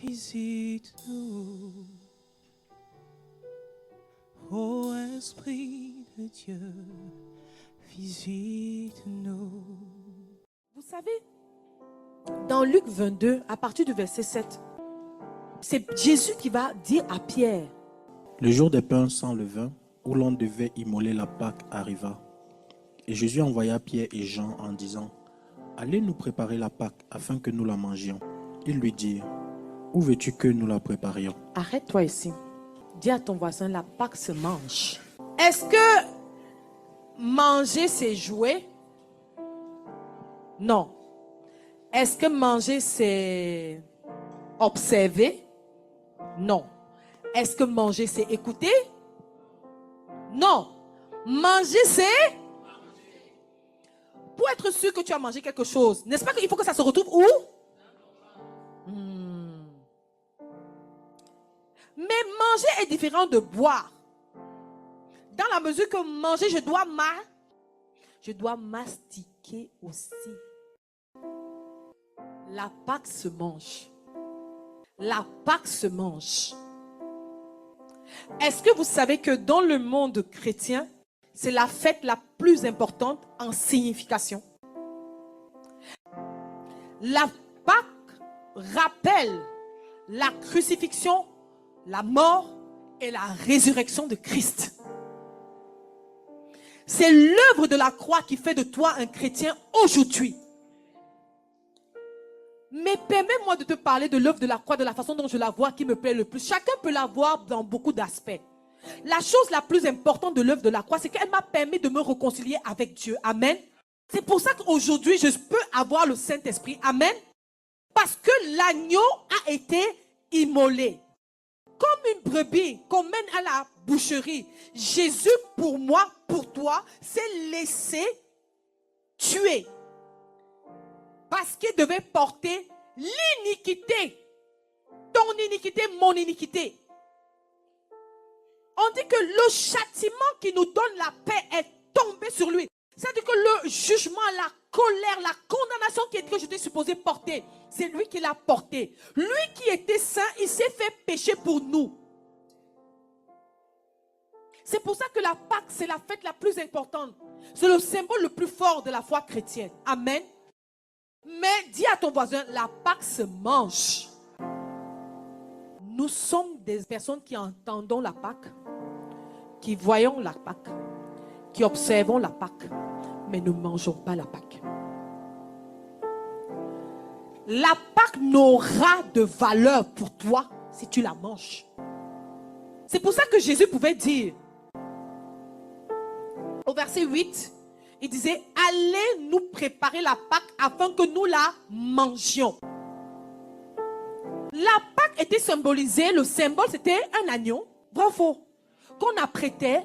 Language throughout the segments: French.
visite-nous, ô Esprit de Dieu, visite-nous. Vous savez, dans Luc 22, à partir du verset 7, c'est Jésus qui va dire à Pierre. Le jour des pains sans levain, où l'on devait immoler la Pâque, arriva. Et Jésus envoya Pierre et Jean en disant, « Allez nous préparer la Pâque, afin que nous la mangions. » Ils lui dirent, « Où veux-tu que nous la préparions ?» Arrête-toi ici. Dis à ton voisin, la Pâque se mange. Est-ce que manger c'est jouer? Non. Est-ce que manger c'est observer? Non. Est-ce que manger c'est écouter? Non. Manger c'est... Pour être sûr que tu as mangé quelque chose, n'est-ce pas qu'il faut que ça se retrouve où? Mais manger est différent de boire. Dans la mesure que manger, je dois mastiquer aussi. La Pâque se mange. La Pâque se mange. Est-ce que vous savez que dans le monde chrétien, c'est la fête la plus importante en signification? La Pâque rappelle la crucifixion, la mort et la résurrection de Christ. C'est l'œuvre de la croix qui fait de toi un chrétien aujourd'hui. Mais permets-moi de te parler de l'œuvre de la croix de la façon dont je la vois qui me plaît le plus. Chacun peut la voir dans beaucoup d'aspects. La chose la plus importante de l'œuvre de la croix, c'est qu'elle m'a permis de me réconcilier avec Dieu. Amen. C'est pour ça qu'aujourd'hui, je peux avoir le Saint-Esprit. Amen. Parce que l'agneau a été immolé. Comme une brebis qu'on mène à la boucherie, Jésus, pour moi, pour toi, s'est laissé tuer. Parce qu'il devait porter l'iniquité. Ton iniquité, mon iniquité. On dit que le châtiment qui nous donne la paix est tombé sur lui. C'est-à-dire que le jugement, la colère, la condamnation que j'étais supposé porter, c'est lui qui l'a porté. Lui qui était saint, il s'est fait pécher pour nous. C'est pour ça que la Pâque, c'est la fête la plus importante. C'est le symbole le plus fort de la foi chrétienne. Amen. Mais dis à ton voisin, la Pâque se mange. Nous sommes des personnes qui entendons la Pâque, qui voyons la Pâque, qui observons la Pâque, mais ne mangeons pas la Pâque. La Pâque n'aura de valeur pour toi si tu la manges. C'est pour ça que Jésus pouvait dire, au verset 8, il disait, allez nous préparer la Pâque afin que nous la mangions. La Pâque était symbolisée, le symbole c'était un agneau, vrai ou faux, qu'on apprêtait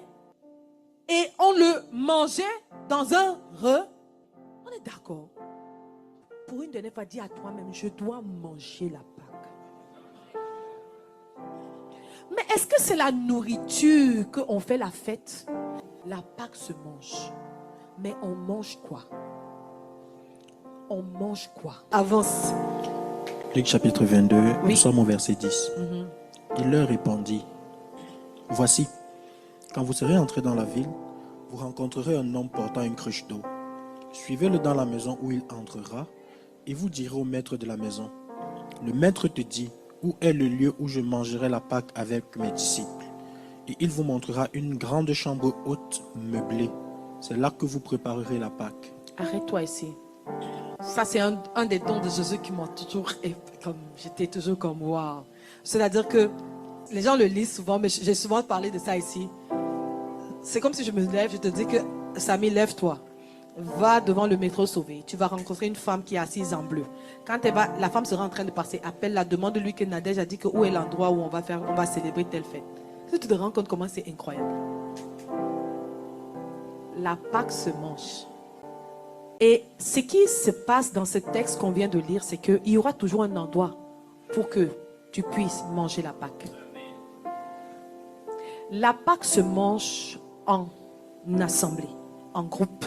et on le mangeait dans un re. On est d'accord. Pour une dernière fois, dis à toi-même, je dois manger la Pâque. Mais est-ce que c'est la nourriture qu'on fait la fête? La Pâque se mange. Mais on mange quoi? On mange quoi? Avance. Luc chapitre 22, Oui. nous sommes au verset 10. Il leur répondit, « Voici, quand vous serez entrés dans la ville, vous rencontrerez un homme portant une cruche d'eau. Suivez-le dans la maison où il entrera, et vous direz au maître de la maison, « Le maître te dit, où est le lieu où je mangerai la Pâque avec mes disciples? Et il vous montrera une grande chambre haute, meublée. C'est là que vous préparerez la Pâque. » Arrête-toi ici. Ça, c'est un des dons de Jésus qui m'a toujours... J'étais toujours comme, waouh. C'est-à-dire que les gens le lisent souvent, mais j'ai souvent parlé de ça ici. C'est comme si je me lève, je te dis que, Samy, lève-toi. Va devant le métro Sauvé. Tu vas rencontrer une femme qui est assise en bleu. Quand la femme sera en train de passer, appelle-la, demande-lui que Nadège a dit que où est l'endroit où on va célébrer telle fête. Tu te rends compte comment c'est incroyable. La Pâque se mange. Et ce qui se passe dans ce texte qu'on vient de lire, c'est qu'il y aura toujours un endroit pour que tu puisses manger la Pâque. La Pâque se mange en assemblée, en groupe.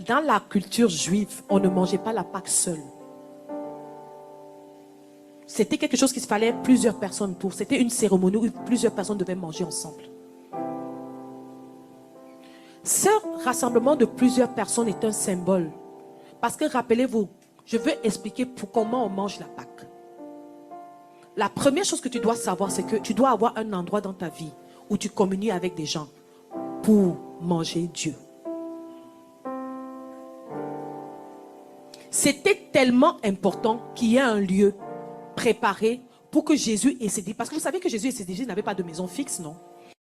Dans la culture juive, on ne mangeait pas la Pâque seule. C'était quelque chose qu'il fallait plusieurs personnes pour. C'était une cérémonie où plusieurs personnes devaient manger ensemble. Ce rassemblement de plusieurs personnes est un symbole. Parce que rappelez-vous, je veux expliquer comment on mange la Pâque. La première chose que tu dois savoir, c'est que tu dois avoir un endroit dans ta vie où tu communies avec des gens pour manger Dieu. C'était tellement important qu'il y ait un lieu préparé pour que Jésus et ses disciples, parce que vous savez que Jésus et ses disciples n'avaient pas de maison fixe, non?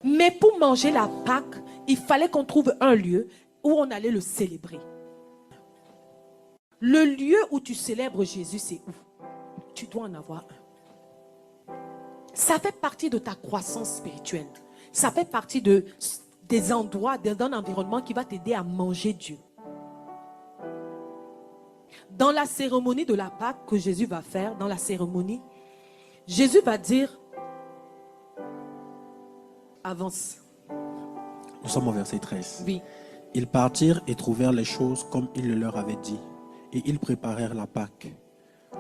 Mais pour manger la Pâque, il fallait qu'on trouve un lieu où on allait le célébrer. Le lieu où tu célèbres Jésus, c'est où? Tu dois en avoir un. Ça fait partie de ta croissance spirituelle. Ça fait partie des endroits, d'un environnement qui va t'aider à manger Dieu. Dans la cérémonie de la Pâque que Jésus va faire, dans la cérémonie, Jésus va dire, avance. Nous sommes au verset 13. Oui. Ils partirent et trouvèrent les choses comme il le leur avait dit. Et ils préparèrent la Pâque.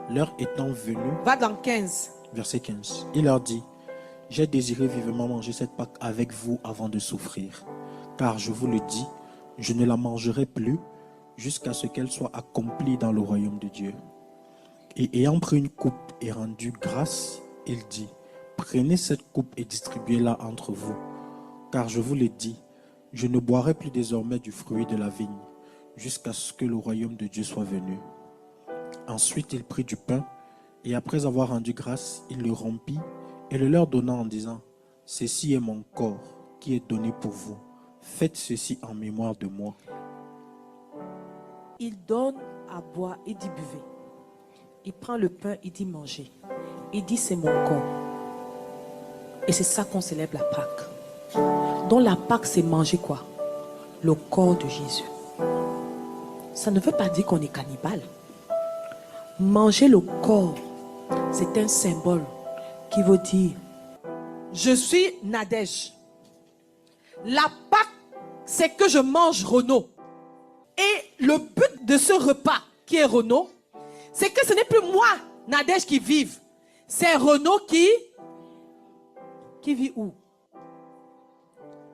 L'heure étant venue, Va dans 15. verset 15, il leur dit, j'ai désiré vivement manger cette Pâque avec vous avant de souffrir. Car je vous le dis, je ne la mangerai plus jusqu'à ce qu'elle soit accomplie dans le royaume de Dieu. Et ayant pris une coupe et rendu grâce, il dit, prenez cette coupe et distribuez-la entre vous. Car je vous le dis, je ne boirai plus désormais du fruit de la vigne, jusqu'à ce que le royaume de Dieu soit venu. Ensuite, il prit du pain, et après avoir rendu grâce, il le rompit, et le leur donna en disant, ceci est mon corps, qui est donné pour vous. Faites ceci en mémoire de moi. Il donne à boire, il dit buvez. Il prend le pain, il dit mangez. Il dit c'est mon corps. Et c'est ça qu'on célèbre la Pâque. Donc la Pâque, c'est manger quoi? Le corps de Jésus. Ça ne veut pas dire qu'on est cannibale. Manger le corps, c'est un symbole qui veut dire je suis Nadège. La Pâque, c'est que je mange Renaud. Et le but de ce repas qui est Renaud, c'est que ce n'est plus moi, Nadège, qui vive. C'est Renaud qui vit où?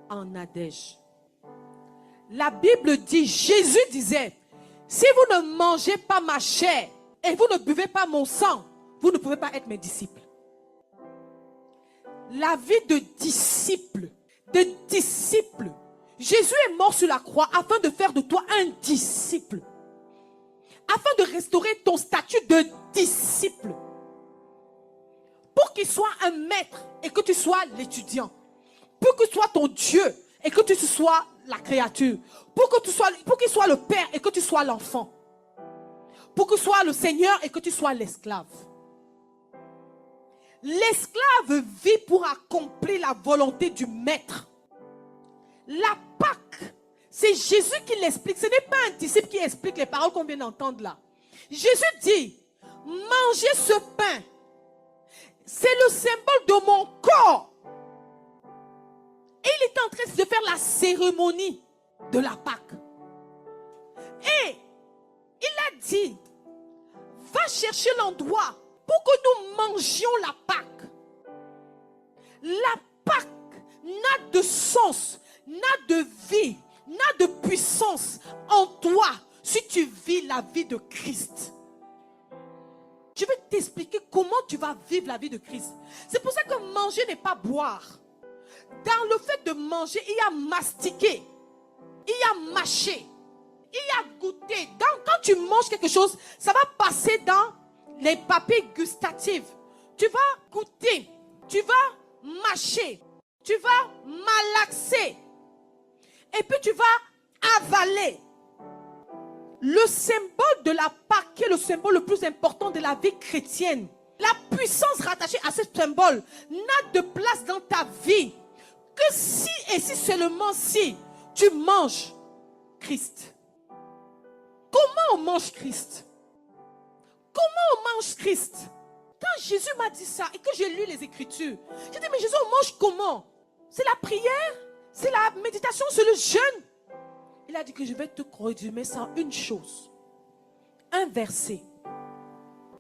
En Nadège. La Bible dit, Jésus disait, si vous ne mangez pas ma chair et vous ne buvez pas mon sang, vous ne pouvez pas être mes disciples. La vie de disciple, Jésus est mort sur la croix afin de faire de toi un disciple. Afin de restaurer ton statut de disciple. Pour qu'il soit un maître et que tu sois l'étudiant. Pour qu'il soit ton Dieu et que tu sois la créature. Pour qu'il soit le père et que tu sois l'enfant. Pour qu'il soit le Seigneur et que tu sois l'esclave. L'esclave vit pour accomplir la volonté du maître. La Pâque, c'est Jésus qui l'explique. Ce n'est pas un disciple qui explique les paroles qu'on vient d'entendre là. Jésus dit, mangez ce pain. C'est le symbole de mon corps. Et il était en train de faire la cérémonie de la Pâque. Et il a dit, va chercher l'endroit pour que nous mangions la Pâque. La Pâque n'a de sens, n'a de vie, n'a de puissance en toi si tu vis la vie de Christ. Je vais t'expliquer comment tu vas vivre la vie de Christ. C'est pour ça que manger n'est pas boire. Dans le fait de manger, il y a mastiquer, il y a mâcher, il y a goûter. Quand tu manges quelque chose, ça va passer dans les papilles gustatives. Tu vas goûter, tu vas mâcher, tu vas malaxer. Et puis tu vas avaler. Le symbole de la Pâque, qui est le symbole le plus important de la vie chrétienne, la puissance rattachée à ce symbole n'a de place dans ta vie que si et si seulement si tu manges Christ. Comment on mange Christ? Comment on mange Christ? Quand Jésus m'a dit ça et que j'ai lu les Écritures, j'ai dit mais Jésus, on mange comment? C'est la prière? C'est la méditation? C'est le jeûne? Il a dit que je vais te résumer ça en une chose. Un verset.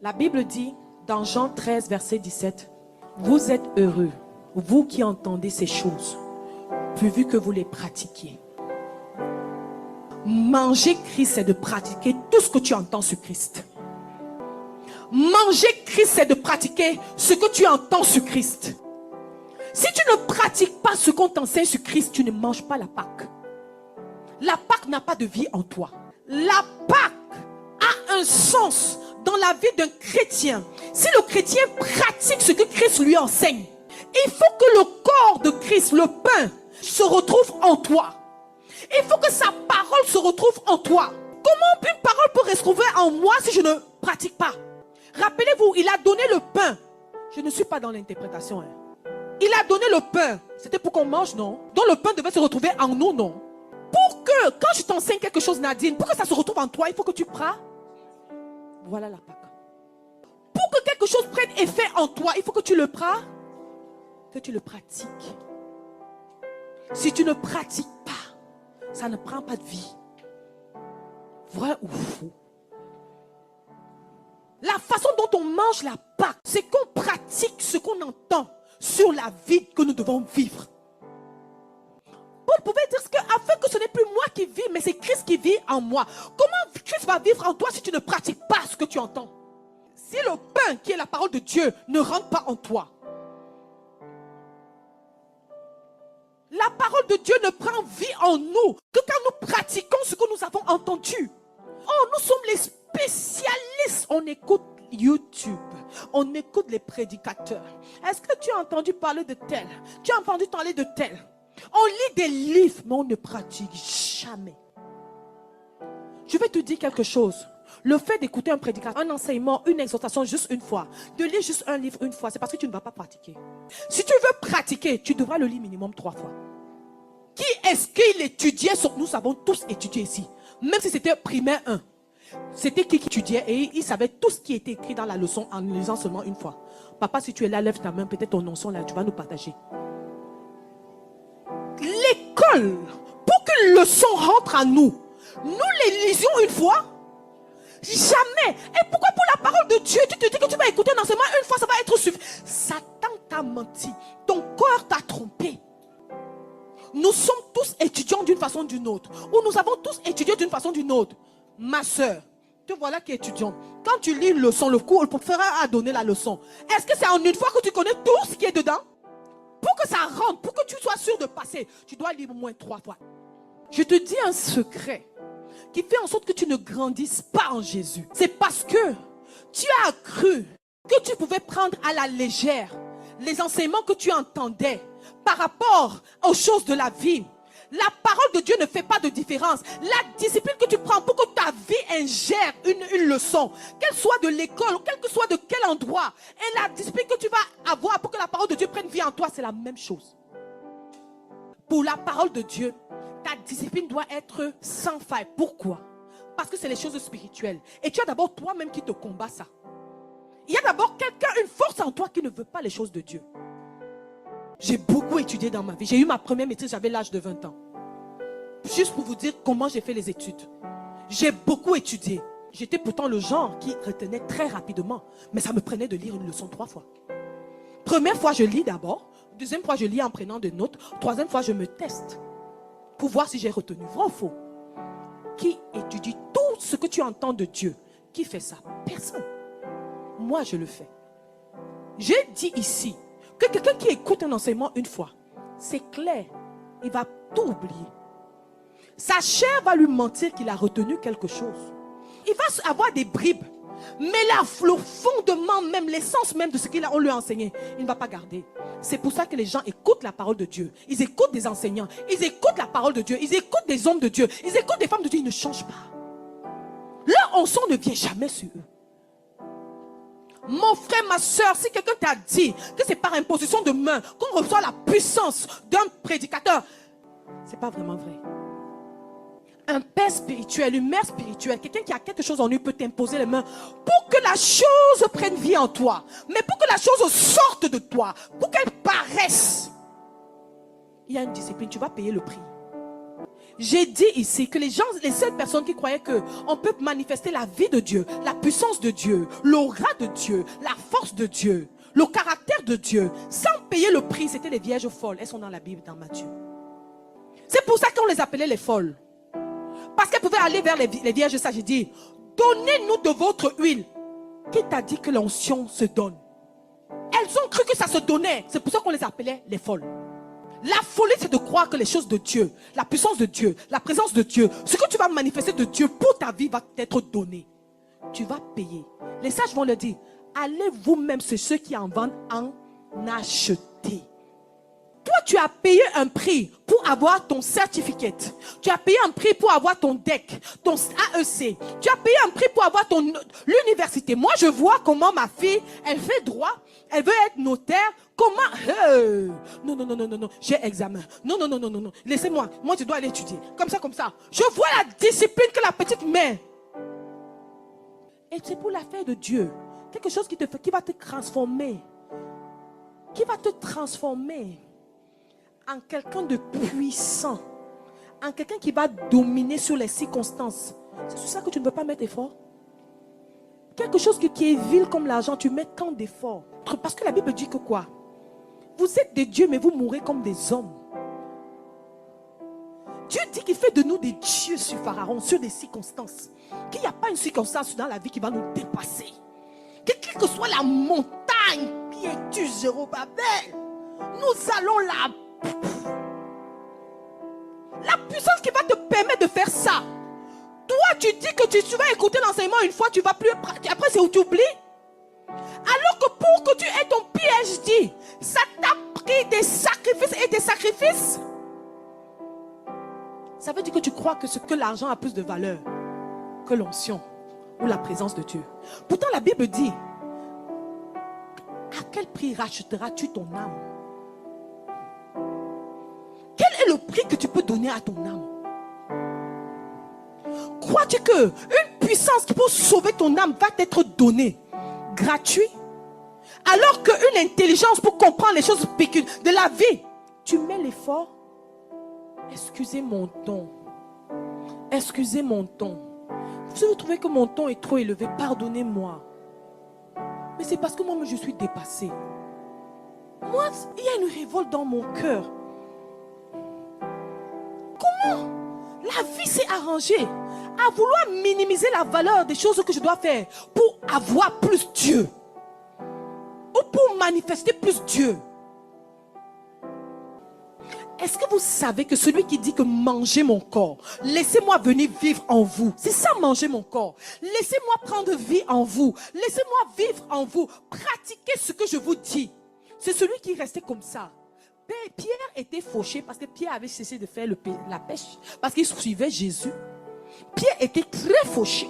La Bible dit Dans Jean 13, verset 17, vous êtes heureux, vous qui entendez ces choses, pourvu que vous les pratiquiez. Manger Christ, c'est de pratiquer tout ce que tu entends sur Christ. Manger Christ, c'est de pratiquer ce que tu entends sur Christ. Si tu ne pratiques pas ce qu'on t'enseigne sur Christ, tu ne manges pas la Pâque. La Pâque n'a pas de vie en toi. La Pâque a un sens dans la vie d'un chrétien. Si le chrétien pratique ce que Christ lui enseigne, il faut que le corps de Christ, le pain, se retrouve en toi. Il faut que sa parole se retrouve en toi. Comment une parole peut se retrouver en moi si je ne pratique pas? Rappelez-vous, il a donné le pain. Je ne suis pas dans l'interprétation. Il a donné le pain. C'était pour qu'on mange, non? Donc le pain devait se retrouver en nous, non? Pour que, quand je t'enseigne quelque chose, Nadine, pour que ça se retrouve en toi, il faut que tu pries. Voilà la Pâque. Pour que quelque chose prenne effet en toi, il faut que tu le pries, que tu le pratiques. Si tu ne pratiques pas, ça ne prend pas de vie. Vrai ou faux? La façon dont on mange la Pâque, c'est qu'on pratique ce qu'on entend sur la vie que nous devons vivre. Paul pouvait dire que afin que ce n'est plus moi qui vis, mais c'est Christ qui vit en moi. Comment Christ va vivre en toi si tu ne pratiques pas ce que tu entends? Si le pain qui est la parole de Dieu ne rentre pas en toi, la parole de Dieu ne prend vie en nous que quand nous pratiquons ce que nous avons entendu. Oh, nous sommes les spécialistes. On écoute YouTube, on écoute les prédicateurs. Est-ce que tu as entendu parler de tel? Tu as entendu parler de tel? On lit des livres, mais on ne pratique jamais. Je vais te dire quelque chose. Le fait d'écouter un prédicateur, un enseignement, une exhortation juste une fois, de lire juste un livre une fois, c'est parce que tu ne vas pas pratiquer. Si tu veux pratiquer, tu devras le lire minimum 3 fois. Qui est-ce qu'il étudiait? Nous avons tous étudié ici. Même si c'était primaire 1. C'était qui étudiait et il savait tout ce qui était écrit dans la leçon en lisant seulement une fois. Papa, si tu es là, lève ta main, peut-être ton notion là, tu vas nous partager. L'école, pour qu'une leçon rentre en nous, nous les lisions une fois. Jamais. Et pourquoi pour la parole de Dieu, tu te dis que tu vas écouter un enseignement une fois, ça va être suffisant? Satan t'a menti. Ton corps t'a trompé. Nous sommes tous étudiants d'une façon ou d'une autre. Ou nous avons tous étudié d'une façon ou d'une autre. Ma soeur, te voilà qui est étudiante. Quand tu lis une leçon, le cours, le professeur a donné la leçon. Est-ce que c'est en une fois que tu connais tout ce qui est dedans? Pour que ça rentre, pour que tu sois sûr de passer, tu dois lire au moins 3 fois. Je te dis un secret qui fait en sorte que tu ne grandisses pas en Jésus. C'est parce que tu as cru que tu pouvais prendre à la légère les enseignements que tu entendais par rapport aux choses de la vie. La parole de Dieu ne fait pas de différence. La discipline que tu prends pour que ta vie ingère une leçon, qu'elle soit de l'école, quel que soit de quel endroit, et la discipline que tu vas avoir pour que la parole de Dieu prenne vie en toi, c'est la même chose. Pour la parole de Dieu, ta discipline doit être sans faille. Pourquoi? Parce que c'est les choses spirituelles. Et tu as d'abord toi-même qui te combat ça. Il y a d'abord quelqu'un, une force en toi qui ne veut pas les choses de Dieu. J'ai beaucoup étudié dans ma vie. J'ai eu ma première maîtrise, j'avais l'âge de 20 ans. Juste pour vous dire comment j'ai fait les études. J'ai beaucoup étudié. J'étais pourtant le genre qui retenait très rapidement. Mais ça me prenait de lire une leçon 3 fois. Première fois, je lis d'abord. Deuxième fois, je lis en prenant des notes. Troisième fois, je me teste. Pour voir si j'ai retenu. Vrai ou faux? Qui étudie tout ce que tu entends de Dieu? Qui fait ça? Personne. Moi, je le fais. J'ai dit ici que quelqu'un qui écoute un enseignement une fois, c'est clair, il va tout oublier. Sa chair va lui mentir qu'il a retenu quelque chose. Il va avoir des bribes. Mais là, le fondement même, l'essence même de ce qu'on lui a enseigné, il ne va pas garder. C'est pour ça que les gens écoutent la parole de Dieu. Ils écoutent des enseignants. Ils écoutent la parole de Dieu. Ils écoutent des hommes de Dieu. Ils écoutent des femmes de Dieu. Ils ne changent pas. Leur onction ne vient jamais sur eux. Mon frère, ma soeur, si quelqu'un t'a dit que c'est par imposition de main qu'on reçoit la puissance d'un prédicateur, c'est pas vraiment vrai. Un père spirituel, une mère spirituelle, quelqu'un qui a quelque chose en lui peut t'imposer les mains pour que la chose prenne vie en toi. Mais pour que la chose sorte de toi, pour qu'elle paraisse, il y a une discipline, tu vas payer le prix. J'ai dit ici que les seules personnes qui croyaient qu'on peut manifester la vie de Dieu, la puissance de Dieu, l'aura de Dieu, la force de Dieu, le caractère de Dieu, sans payer le prix, c'était les vierges folles. Elles sont dans la Bible, dans Matthieu. C'est pour ça qu'on les appelait les folles. Parce qu'elles pouvaient aller vers les vierges sages et dire, donnez-nous de votre huile. Qui t'a dit que l'onction se donne? Elles ont cru que ça se donnait. C'est pour ça qu'on les appelait les folles. La folie, c'est de croire que les choses de Dieu, la puissance de Dieu, la présence de Dieu, ce que tu vas manifester de Dieu pour ta vie va t'être donné. Tu vas payer. Les sages vont le dire, allez vous-même, c'est ceux qui en vendent, en acheter. Toi, tu as payé un prix pour avoir ton certificat. Tu as payé un prix pour avoir ton DEC, ton AEC. Tu as payé un prix pour avoir l'université. Moi, je vois comment ma fille, elle fait droit, elle veut être notaire. Comment? Non. J'ai examen. Non. Laissez-moi. Moi, je dois aller étudier. Comme ça. Je vois la discipline que la petite met. Et c'est pour l'affaire de Dieu. Quelque chose qui va te transformer. Qui va te transformer en quelqu'un de puissant. En quelqu'un qui va dominer sur les circonstances. C'est sur ça que tu ne peux pas mettre effort. Quelque chose qui est vil comme l'argent, tu mets tant d'efforts. Parce que la Bible dit que quoi? Vous êtes des dieux, mais vous mourrez comme des hommes. Dieu dit qu'il fait de nous des dieux sur Pharaon, sur des circonstances. Qu'il n'y a pas une circonstance dans la vie qui va nous dépasser. Quelle que soit la montagne qui est du Zérubabel, nous allons la puissance qui va te permettre de faire ça. Toi, tu dis que tu vas écouter l'enseignement une fois, tu vas plus. Après, c'est où tu oublies. Alors que pour que tu aies ton PhD, ça t'a pris des sacrifices et des sacrifices. Ça veut dire que tu crois que l'argent a plus de valeur que l'onction ou la présence de Dieu. Pourtant, la Bible dit, à quel prix rachèteras-tu ton âme? Quel est le prix que tu peux donner à ton âme? Crois-tu qu'une puissance qui peut sauver ton âme va t'être donnée gratuit? Alors qu'une intelligence pour comprendre les choses de la vie, tu mets l'effort. Excusez mon ton. Excusez mon ton. Si vous trouvez que mon ton est trop élevé, pardonnez-moi. Mais c'est parce que moi, je suis dépassée. Moi, il y a une révolte dans mon cœur. Comment la vie s'est arrangée à vouloir minimiser la valeur des choses que je dois faire pour avoir plus Dieu ou pour manifester plus Dieu. Est-ce que vous savez que celui qui dit que mangez mon corps, laissez-moi venir vivre en vous, c'est ça manger mon corps. Laissez-moi prendre vie en vous, laissez-moi vivre en vous, pratiquez ce que je vous dis. C'est celui qui restait comme ça. Pierre était fauché parce que Pierre avait cessé de faire la pêche, parce qu'il suivait Jésus. Pierre était très fauché.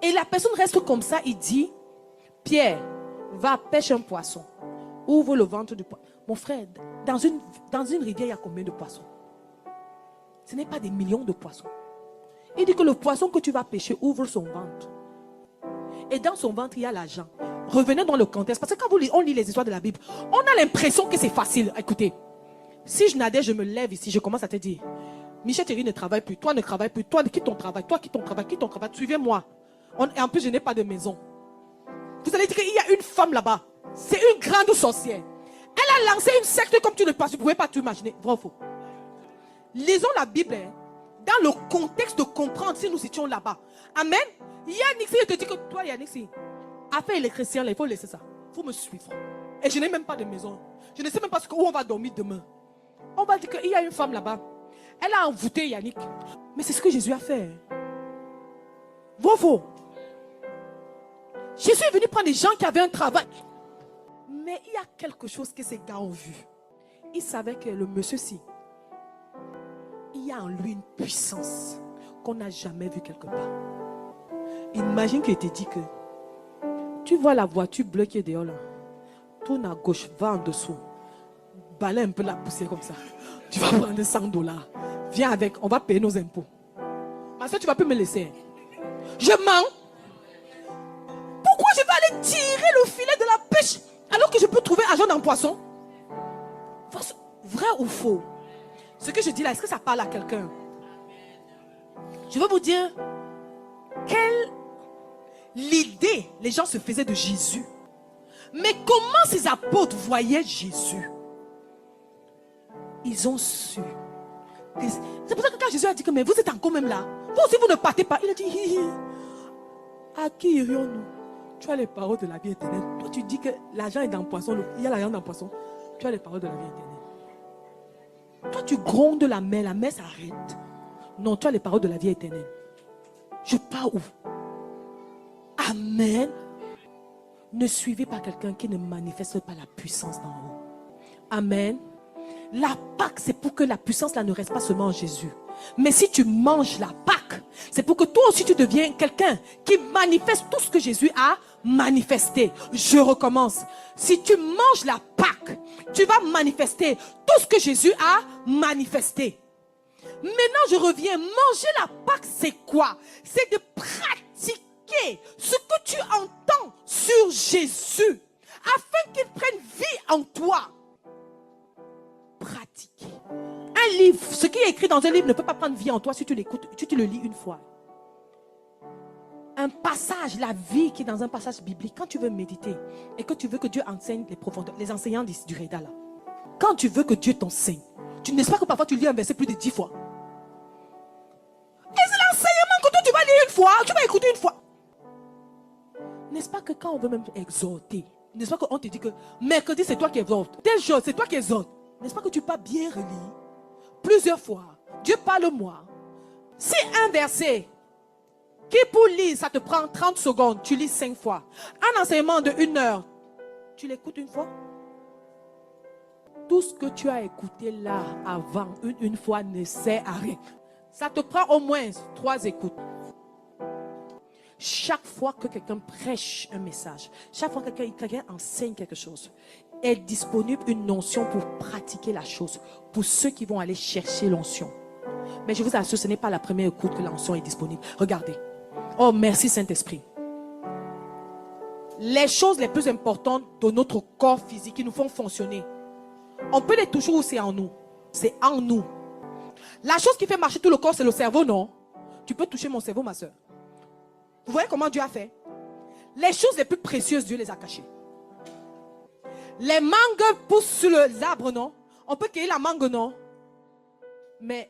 Et la personne reste comme ça, il dit, Pierre, va pêcher un poisson. Ouvre le ventre du poisson. Mon frère, dans une rivière, il y a combien de poissons? Ce n'est pas des millions de poissons. Il dit que le poisson que tu vas pêcher ouvre son ventre. Et dans son ventre, il y a l'argent. Revenez dans le contexte. Parce que quand on lit les histoires de la Bible, on a l'impression que c'est facile. Écoutez, si je nadais, je me lève ici, je commence à te dire, Michel Thierry ne travaille plus, toi ne travaille plus, toi quitte ton travail, toi quitte ton travail, suivez-moi. Et en plus, je n'ai pas de maison. Vous allez dire qu'il y a une femme là-bas. C'est une grande sorcière. Elle a lancé une secte comme tu ne pouvais pas t'imaginer. Vrai ou faux? Lisons la Bible dans le contexte de comprendre si nous étions là-bas. Amen. Yannick, si je te dis que toi, Yannick, si affaire les chrétiens, il faut laisser ça. Il faut me suivre. Et je n'ai même pas de maison. Je ne sais même pas où on va dormir demain. On va dire qu'il y a une femme là-bas. Elle a envoûté Yannick. Mais c'est ce que Jésus a fait. Vrai ou faux? Jésus est venu prendre des gens qui avaient un travail. Mais il y a quelque chose que ces gars ont vu. Ils savaient que le monsieur-ci, il y a en lui une puissance qu'on n'a jamais vue quelque part. Imagine qu'il te dit que tu vois la voiture bleue qui est dehors là. Tourne à gauche, va en dessous. Balaye un peu la poussière comme ça. Tu vas prendre $100. Viens avec, on va payer nos impôts. Ma soeur, tu vas plus me laisser. Je mens. Pourquoi je vais aller tirer le filet de la pêche alors que je peux trouver argent dans le poisson? Vrai ou faux? Ce que je dis là, est-ce que ça parle à quelqu'un? Je veux vous dire, quelle l'idée les gens se faisaient de Jésus. Mais comment ces apôtres voyaient Jésus? Ils ont su. C'est pour ça que quand Jésus a dit que mais vous êtes encore même là, vous aussi vous ne partez pas. Il a dit, hi, hi. À qui irions-nous? Tu as les paroles de la vie éternelle. Toi tu dis que l'argent est dans le poisson, il y a l'argent dans le poisson. Tu as les paroles de la vie éternelle. Toi tu grondes la mer s'arrête. Non, tu as les paroles de la vie éternelle. Je pars où? Amen. Ne suivez pas quelqu'un qui ne manifeste pas la puissance d'en haut. Amen. La Pâque, c'est pour que la puissance là ne reste pas seulement en Jésus. Mais si tu manges la Pâque, c'est pour que toi aussi tu deviennes quelqu'un qui manifeste tout ce que Jésus a manifesté. Je recommence. Si tu manges la Pâque, tu vas manifester tout ce que Jésus a manifesté. Maintenant, je reviens. Manger la Pâque, c'est quoi? C'est de pratiquer ce que tu entends sur Jésus afin qu'il prenne vie en toi. Pratiquer. Un livre, ce qui est écrit dans un livre ne peut pas prendre vie en toi si tu l'écoutes, si tu le lis une fois. Un passage, la vie qui est dans un passage biblique, quand tu veux méditer et que tu veux que Dieu enseigne les profondeurs, les enseignants du Reda là, quand tu veux que Dieu t'enseigne, tu n'est-ce pas que parfois tu lis un verset plus de 10 fois? Et c'est l'enseignement que toi tu vas lire une fois, tu vas écouter une fois. N'est-ce pas que quand on veut même exhorter, n'est-ce pas qu'on te dit que mercredi c'est toi qui exhortes, tel jour c'est toi qui exhortes, n'est-ce pas que tu peux bien relire plusieurs fois? Dieu parle-moi. Si un verset qui pour lire ça te prend 30 secondes, tu lis 5 fois. Un enseignement de 1 heure, tu l'écoutes une fois? Tout ce que tu as écouté là avant une fois ne sert à rien. Ça te prend au moins 3 écoutes. Chaque fois que quelqu'un prêche un message, chaque fois que quelqu'un enseigne quelque chose, est disponible une notion pour pratiquer la chose, pour ceux qui vont aller chercher l'onction. Mais je vous assure, ce n'est pas la première écoute que l'onction est disponible. Regardez. Oh, merci Saint-Esprit. Les choses les plus importantes de notre corps physique qui nous font fonctionner, on peut les toucher ou c'est en nous? C'est en nous. La chose qui fait marcher tout le corps, c'est le cerveau, non? Tu peux toucher mon cerveau, ma soeur. Vous voyez comment Dieu a fait? Les choses les plus précieuses, Dieu les a cachées. Les mangues poussent sur les arbres, non? On peut cueillir la mangue, non? Mais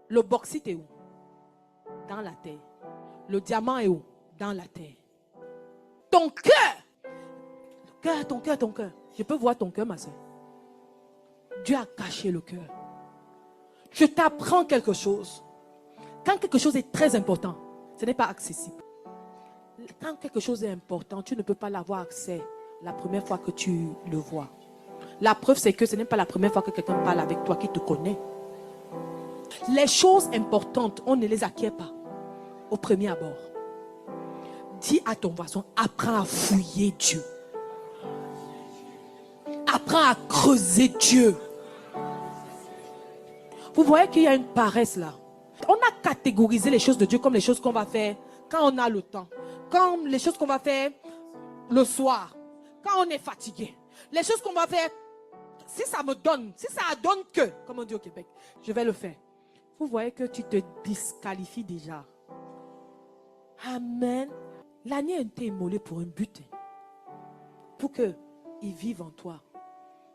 le bauxite est où? Dans la terre. Le diamant est où? Dans la terre. Ton cœur. Ton cœur. Je peux voir ton cœur, ma soeur. Dieu a caché le cœur. Je t'apprends quelque chose. Quand quelque chose est très important, ce n'est pas accessible. Quand quelque chose est important, tu ne peux pas l'avoir accès la première fois que tu le vois. La preuve, c'est que ce n'est pas la première fois que quelqu'un parle avec toi qui te connaît. Les choses importantes, on ne les acquiert pas au premier abord. Dis à ton voisin, apprends à fouiller Dieu. Apprends à creuser Dieu. Vous voyez qu'il y a une paresse là. On a catégorisé les choses de Dieu comme les choses qu'on va faire quand on a le temps. Comme les choses qu'on va faire le soir. Quand on est fatigué. Les choses qu'on va faire, si ça me donne, si ça donne que, comme on dit au Québec, je vais le faire. Vous voyez que tu te disqualifies déjà. Amen. L'année a été immolée pour un but. Pour qu'il vive en toi.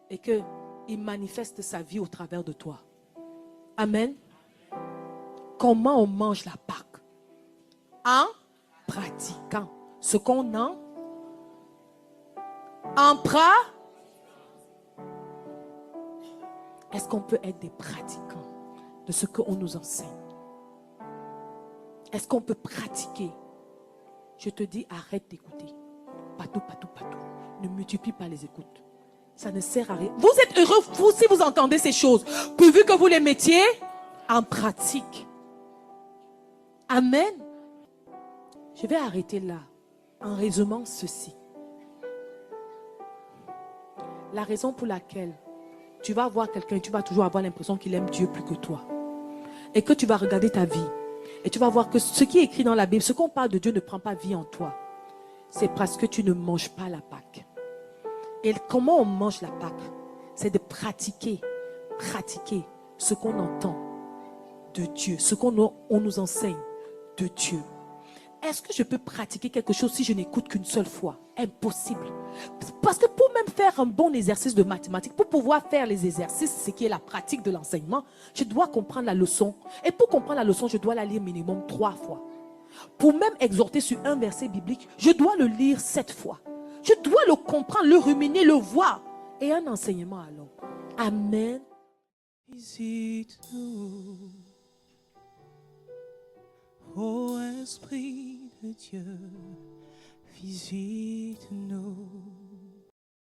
Et qu'il manifeste sa vie au travers de toi. Amen. Comment on mange la Pâque? En pratiquant ce qu'on en Est-ce qu'on peut être des pratiquants de ce qu'on nous enseigne? Est-ce qu'on peut pratiquer? Je te dis, arrête d'écouter. Patou. Ne multiplie pas les écoutes. Ça ne sert à rien. Vous êtes heureux, vous, si vous entendez ces choses, pourvu que vous les mettiez en pratique. Amen. Je vais arrêter là en résumant ceci. La raison pour laquelle tu vas voir quelqu'un et tu vas toujours avoir l'impression qu'il aime Dieu plus que toi. Et que tu vas regarder ta vie. Et tu vas voir que ce qui est écrit dans la Bible, ce qu'on parle de Dieu ne prend pas vie en toi. C'est parce que tu ne manges pas la Pâque. Et comment on mange la Pâque? C'est de pratiquer ce qu'on entend de Dieu, ce qu'on on nous enseigne de Dieu. Est-ce que je peux pratiquer quelque chose si je n'écoute qu'une seule fois? Impossible. Parce que pour même faire un bon exercice de mathématiques, pour pouvoir faire les exercices, ce qui est la pratique de l'enseignement, je dois comprendre la leçon. Et pour comprendre la leçon, je dois la lire minimum 3 fois. Pour même exhorter sur un verset biblique, je dois le lire 7 fois. Je dois le comprendre, le ruminer, le voir. Et un enseignement alors. Amen. Visite-nous, ô Esprit de Dieu, visite-nous.